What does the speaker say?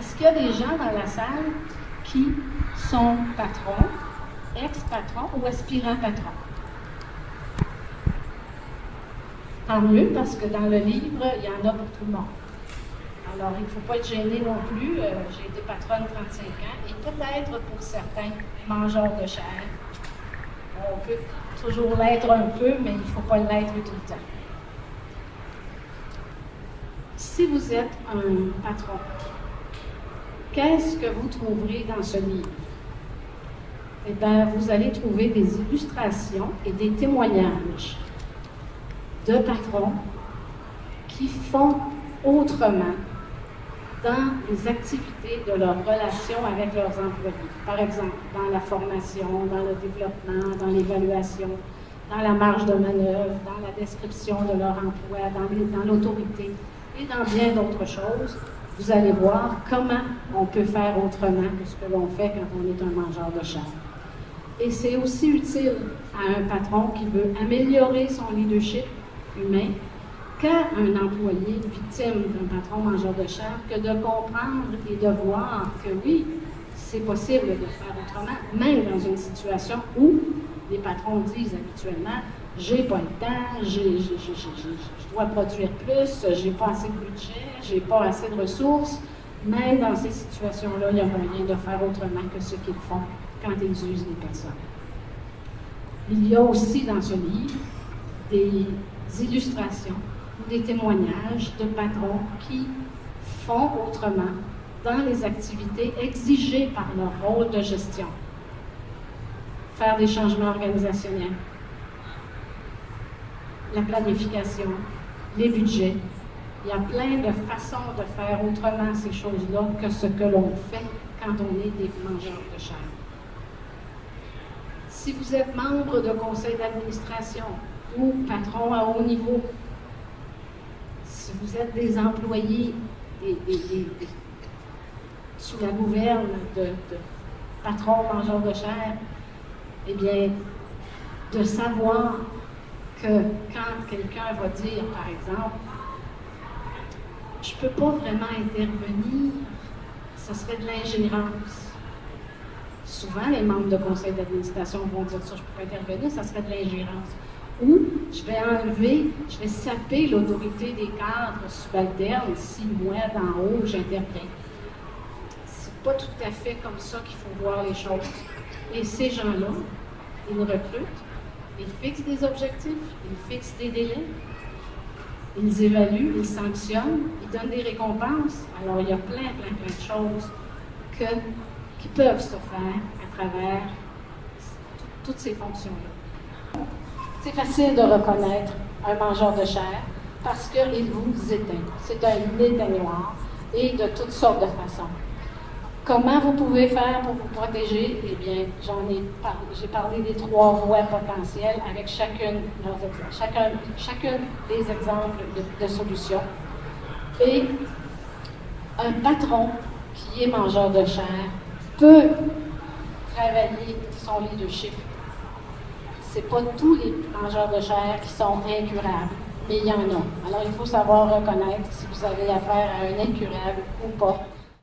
Est-ce qu'il y a des gens dans la salle qui sont patrons, ex-patrons ou aspirants patrons? Tant mieux, parce que dans le livre, il y en a pour tout le monde. Alors, il ne faut pas être gêné non plus. J'ai été patronne 35 ans et peut-être pour certains mangeurs de chair, on peut toujours l'être un peu, mais il ne faut pas l'être tout le temps. Si vous êtes un patron, qu'est-ce que vous trouverez dans ce livre? Eh bien, vous allez trouver des illustrations et des témoignages de patrons qui font autrement dans les activités de leur relation avec leurs employés. Par exemple, dans la formation, dans le développement, dans l'évaluation, dans la marge de manœuvre, dans la description de leur emploi, dans l'autorité et dans bien d'autres choses. Vous allez voir comment on peut faire autrement que ce que l'on fait quand on est un mangeur de chair. Et c'est aussi utile à un patron qui veut améliorer son leadership humain qu'à un employé victime d'un patron mangeur de chair que de comprendre et de voir que oui, c'est possible de faire autrement, même dans une situation où les patrons disent habituellement « j'ai pas le temps, je dois produire plus, j'ai pas assez de budget, j'ai pas assez de ressources ». Même dans ces situations-là, il y a moyen de faire autrement que ce qu'ils font quand ils usent les personnes. Il y a aussi dans ce livre des illustrations ou des témoignages de patrons qui font autrement dans les activités exigées par leur rôle de gestion. Faire des changements organisationnels, la planification, les budgets. Il y a plein de façons de faire autrement ces choses-là que ce que l'on fait quand on est des mangeurs de chair. Si vous êtes membre de conseil d'administration ou patron à haut niveau, si vous êtes des employés sous la gouverne de patrons mangeurs de chair, eh bien, de savoir que quand quelqu'un va dire, par exemple, je ne peux pas vraiment intervenir, ce serait de l'ingérence. Souvent, les membres de conseil d'administration vont dire ça, je ne peux pas intervenir, ça serait de l'ingérence. Ou je vais saper l'autorité des cadres subalternes si moi, d'en haut, j'interviens. C'est pas tout à fait comme ça qu'il faut voir les choses. Et ces gens-là, ils recrutent, ils fixent des objectifs, ils fixent des délais, ils évaluent, ils sanctionnent, ils donnent des récompenses. Alors, il y a plein de choses qui peuvent se faire à travers toutes ces fonctions-là. C'est facile de reconnaître un mangeur de chair parce qu'il vous éteint. C'est un éteignoir et de toutes sortes de façons. Comment vous pouvez faire pour vous protéger? Eh bien, j'ai parlé des 3 voies potentielles avec chacune des exemples de solutions. Et un patron qui est mangeur de chair peut travailler son leadership. Ce n'est pas tous les mangeurs de chair qui sont incurables, mais il y en a. Alors, il faut savoir reconnaître si vous avez affaire à un incurable ou pas.